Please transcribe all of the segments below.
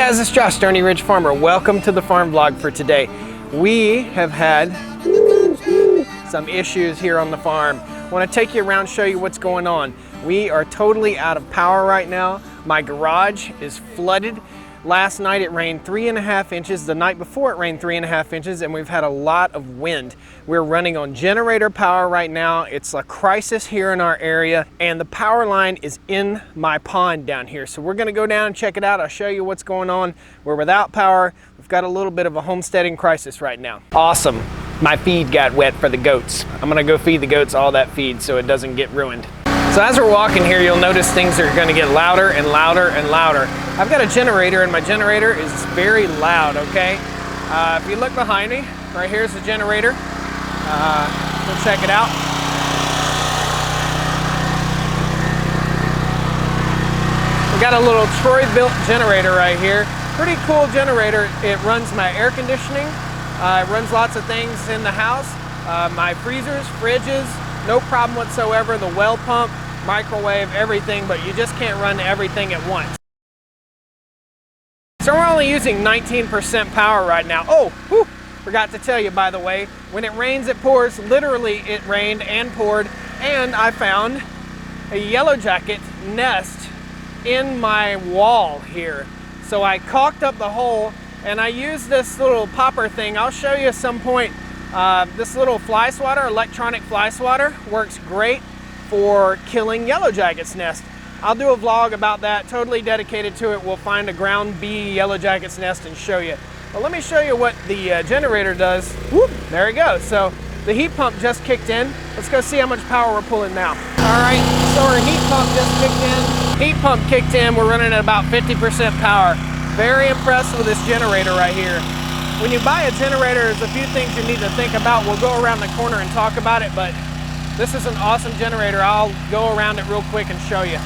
guys, it's Josh, Stoney Ridge Farmer. Welcome to the farm vlog for today. We have had some issues here on the farm. I want to take you around, show you what's going on. We are totally out of power right now. My garage is flooded. Last night it rained 3.5 inches. The night before it rained 3.5 inches, and we've had a lot of wind. We're running on generator power right now. It's a crisis here in our area, and the power line is in my pond down here. So we're gonna go down and check it out. I'll show you what's going on. We're without power. We've got a little bit of a homesteading crisis right now. Awesome. My feed got wet for the goats. I'm gonna go feed the goats all that feed so it doesn't get ruined. So as we're walking here, you'll notice things are gonna get louder and louder and louder. I've got a generator, and my generator is very loud, okay? If you look behind me, right here's the generator. Go check it out. We got a little Troy-built generator right here. Pretty cool generator. It runs my air conditioning. It runs lots of things in the house. My freezers, fridges, no problem whatsoever. The well pump, microwave, everything, but you just can't run everything at once. So we're only using 19% power right now. Oh, whew, forgot to tell you, by the way, when it rains, it pours. Literally, it rained and poured, and I found a yellow jacket nest in my wall here. So I caulked up the hole, and I used this little popper thing. I'll show you at some point. This little fly swatter, electronic fly swatter, works great for killing yellow jacket's nest. I'll do a vlog about that, totally dedicated to it. We'll find a ground bee yellow jacket's nest and show you. But let me show you what the generator does. Whoop, there we go. So the heat pump just kicked in. Let's go see how much power we're pulling now. All right, so our heat pump just kicked in. Heat pump kicked in, we're running at about 50% power. Very impressed with this generator right here. When you buy a generator, there's a few things you need to think about. We'll go around the corner and talk about it, but this is an awesome generator. I'll go around it real quick and show you.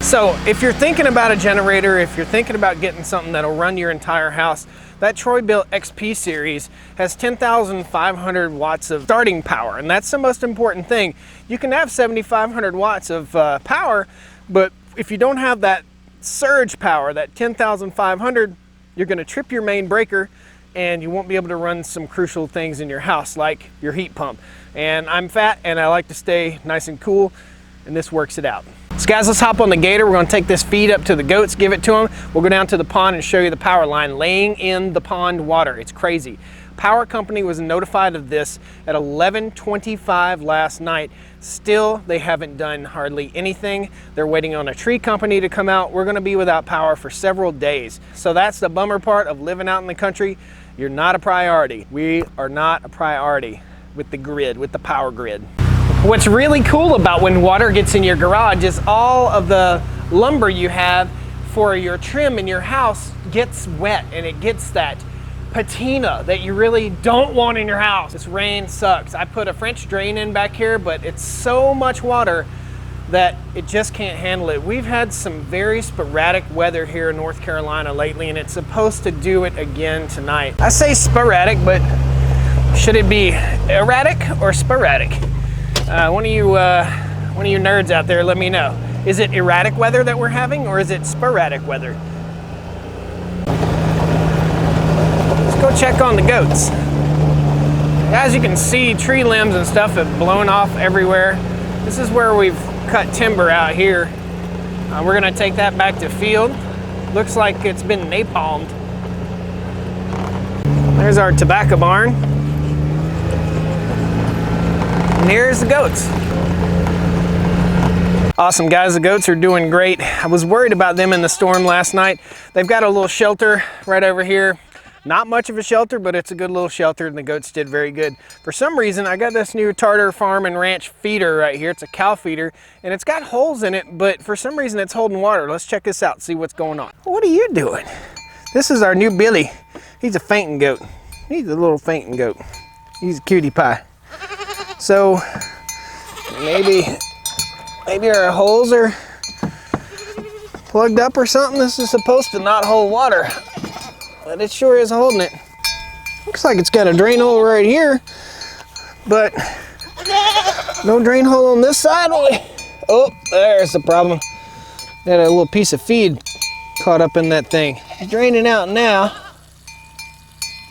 So if you're thinking about a generator, if you're thinking about getting something that'll run your entire house, that Troy-built XP series has 10,500 watts of starting power, and that's the most important thing. You can have 7,500 watts of power, but if you don't have that surge power, that 10,500, you're going to trip your main breaker, and you won't be able to run some crucial things in your house, like your heat pump. And I'm fat, and I like to stay nice and cool, and this works it out. So guys, let's hop on the gator. We're going to take this feed up to the goats, give it to them. We'll go down to the pond and show you the power line laying in the pond water. It's crazy. Power company was notified of this at 11:25 last night. Still, they haven't done hardly anything. They're waiting on a tree company to come out. We're going to be without power for several days. So that's the bummer part of living out in the country. You're not a priority. We are not a priority with the grid, with the power grid. What's really cool about when water gets in your garage is all of the lumber you have for your trim in your house gets wet, and it gets that patina that you really don't want in your house. This rain sucks. I put a French drain in back here, but it's so much water that it just can't handle it. We've had some very sporadic weather here in North Carolina lately, and it's supposed to do it again tonight. I say sporadic, but should it be erratic or sporadic? One of you nerds out there, let me know. Is it erratic weather that we're having, or is it sporadic weather? Let's go check on the goats. As you can see, tree limbs and stuff have blown off everywhere. This is where we've cut timber out here. We're gonna take that back to field. Looks like it's been napalmed. There's our tobacco barn. And here's the goats. Awesome, guys, the goats are doing great. I was worried about them in the storm last night. They've got a little shelter right over here. Not much of a shelter, but it's a good little shelter, and the goats did very good. For some reason, I got this new Tartar Farm and Ranch feeder right here. It's a cow feeder, and it's got holes in it, but for some reason it's holding water. Let's check this out, see what's going on. What are you doing? This is our new Billy. He's a fainting goat. He's a little fainting goat. He's a cutie pie. So maybe our holes are plugged up or something. This is supposed to not hold water, but it sure is holding it. Looks like it's got a drain hole right here, but no drain hole on this side. Oh, there's the problem. Got a little piece of feed caught up in that thing. It's draining out now.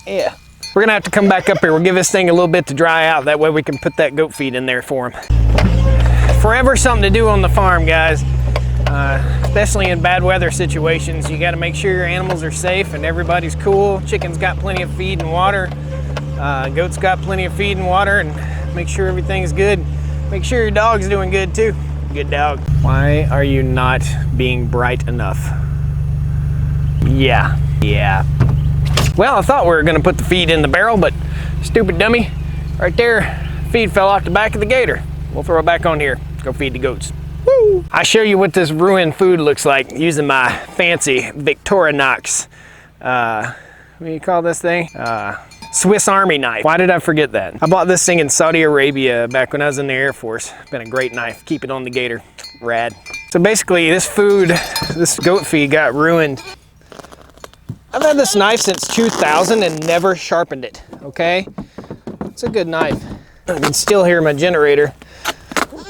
Yeah. We're gonna have to come back up here. We'll give this thing a little bit to dry out. That way we can put that goat feed in there for him. Forever something to do on the farm, guys. Especially in bad weather situations. You gotta make sure your animals are safe and everybody's cool. Chicken's got plenty of feed and water. Goat's got plenty of feed and water, and make sure everything's good. Make sure your dog's doing good too. Good dog. Why are you not being bright enough? Yeah. Well, I thought we were gonna put the feed in the barrel, but stupid dummy, right there, feed fell off the back of the gator. We'll throw it back on here. Go feed the goats. Woo! I show you what this ruined food looks like using my fancy Victorinox, what do you call this thing? Swiss Army knife. Why did I forget that? I bought this thing in Saudi Arabia back when I was in the Air Force. Been a great knife. Keep it on the gator. Rad. So basically this food, this goat feed got ruined. I've had this knife since 2000 and never sharpened it, okay? It's a good knife. I can still hear my generator.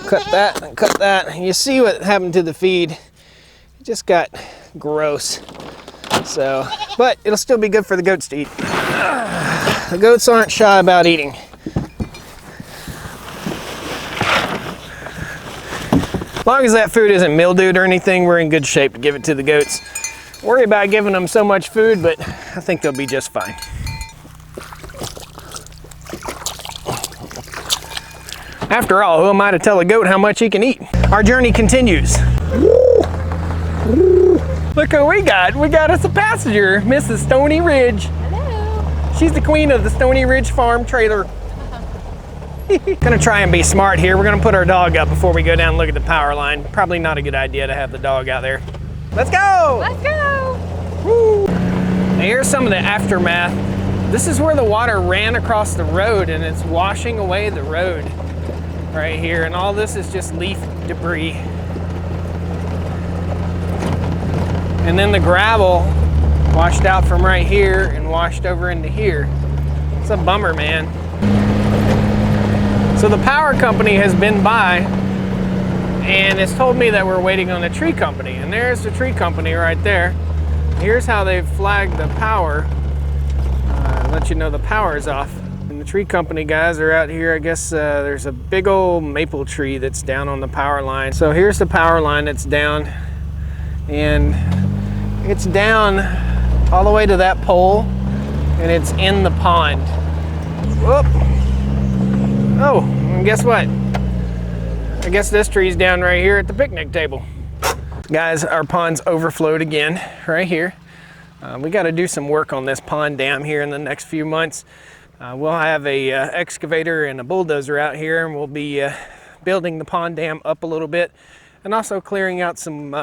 Cut that and cut that. And you see what happened to the feed. It just got gross. So, but it'll still be good for the goats to eat. The goats aren't shy about eating. As long as that food isn't mildewed or anything, we're in good shape to give it to the goats. Worry about giving them so much food, but I think they'll be just fine. After all, who am I to tell a goat how much he can eat? Our journey continues. Look who we got. We got us a passenger, Mrs. Stoney Ridge. Hello. She's the queen of the Stoney Ridge farm trailer. Gonna try and be smart here. We're gonna put our dog up before we go down and look at the power line. Probably not a good idea to have the dog out there. Let's go! Let's go! Woo. Now here's some of the aftermath. This is where the water ran across the road and it's washing away the road right here. And all this is just leaf debris. And then the gravel washed out from right here and washed over into here. It's a bummer, man. So the power company has been by and it's told me that we're waiting on the tree company. And there's the tree company right there. Here's how they've flagged the power. Let you know the power is off. And the tree company guys are out here. I guess there's a big old maple tree that's down on the power line. So here's the power line that's down. And it's down all the way to that pole. And it's in the pond. Whoop. Oh, and guess what? I guess this tree's down right here at the picnic table. Guys, our pond's overflowed again right here. We got to do some work on this pond dam here in the next few months. We'll have a excavator and a bulldozer out here, and we'll be building the pond dam up a little bit and also clearing out some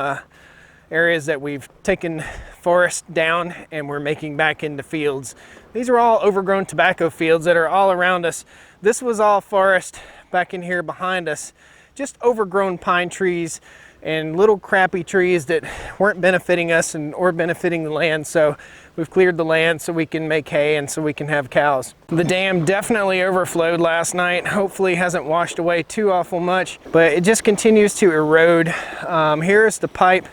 areas that we've taken forest down and we're making back into fields. These are all overgrown tobacco fields that are all around us. This was all forest back in here behind us. Just overgrown pine trees and little crappy trees that weren't benefiting us or benefiting the land. So we've cleared the land so we can make hay and so we can have cows. The dam definitely overflowed last night. Hopefully hasn't washed away too awful much, but it just continues to erode. Here's the pipe,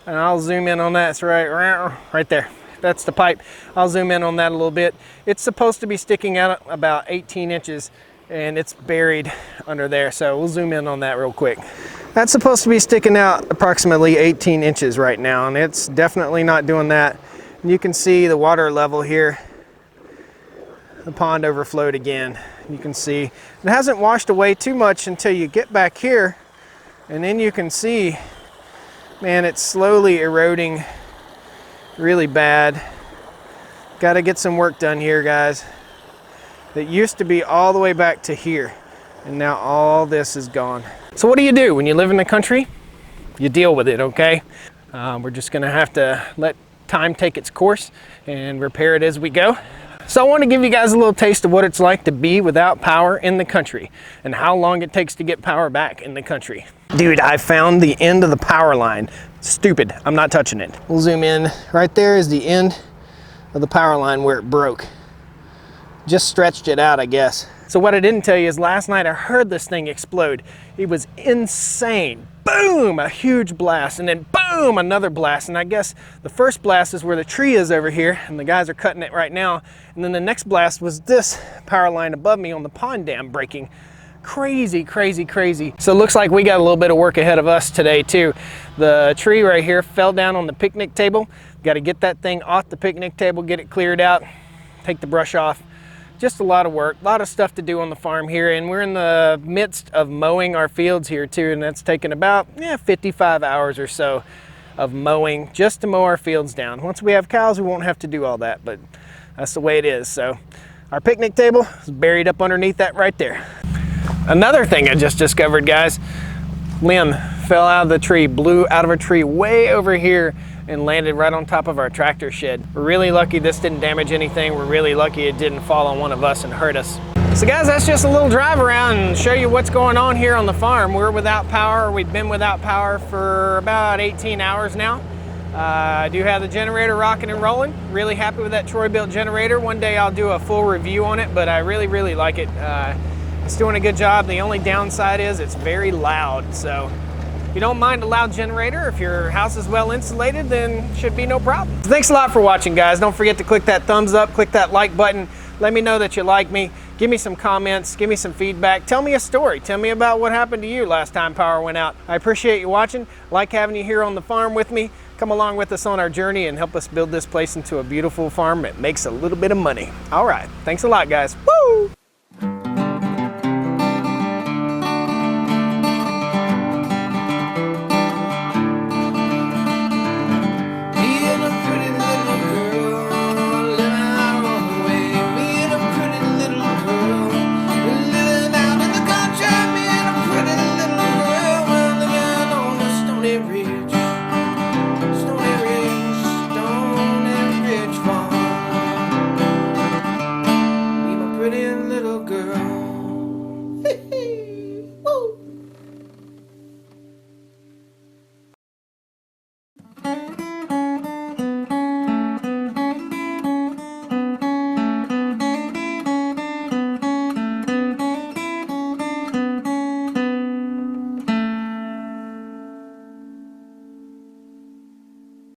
and I'll zoom in on that. It's right there. That's the pipe. I'll zoom in on that a little bit. It's supposed to be sticking out about 18 inches and it's buried under there. So we'll zoom in on that real quick. That's supposed to be sticking out approximately 18 inches right now, and it's definitely not doing that. And you can see the water level here. The pond overflowed again. You can see it hasn't washed away too much until you get back here, and then you can see, man, it's slowly eroding really bad. Got to get some work done here, guys. That used to be all the way back to here, and now all this is gone. So what do you do when you live in the country? You deal with it, okay? We're just gonna have to let time take its course and repair it as we go. So I want to give you guys a little taste of what it's like to be without power in the country and how long it takes to get power back in the country. Dude, I found the end of the power line. Stupid, I'm not touching it. We'll zoom in. Right there is the end of the power line where it broke. just stretched it out, I guess. So what I didn't tell you is last night I heard this thing explode. It was insane. Boom, a huge blast, and then boom, another blast. And I guess the first blast is where the tree is over here, and the guys are cutting it right now. And then the next blast was this power line above me on the pond dam breaking. Crazy, crazy, crazy. So it looks like we got a little bit of work ahead of us today too. The tree right here fell down on the picnic table. Got to get that thing off the picnic table, get it cleared out, take the brush off. Just a lot of work, a lot of stuff to do on the farm here, and we're in the midst of mowing our fields here too, and that's taken about 55 hours or so of mowing just to mow our fields down. Once we have cows, we won't have to do all that, but that's the way it is. So our picnic table is buried up underneath that right there. Another thing I just discovered, guys, limb fell out of the tree, blew out of a tree way over here and landed right on top of our tractor shed. We're really lucky this didn't damage anything. We're really lucky it didn't fall on one of us and hurt us. So guys, that's just a little drive around and show you what's going on here on the farm. We're without power. We've been without power for about 18 hours now. I do have the generator rocking and rolling. Really happy with that Troy-Bilt generator. One day I'll do a full review on it, but I really, really like it. It's doing a good job. The only downside is it's very loud. So if you don't mind a loud generator, if your house is well insulated, then should be no problem. Thanks a lot for watching, guys. Don't forget to click that thumbs up, click that like button. Let me know that you like me. Give me some comments, give me some feedback. Tell me a story. Tell me about what happened to you last time power went out. I appreciate you watching. Like having you here on the farm with me. Come along with us on our journey and help us build this place into a beautiful farm that makes a little bit of money. All right, thanks a lot, guys. Woo!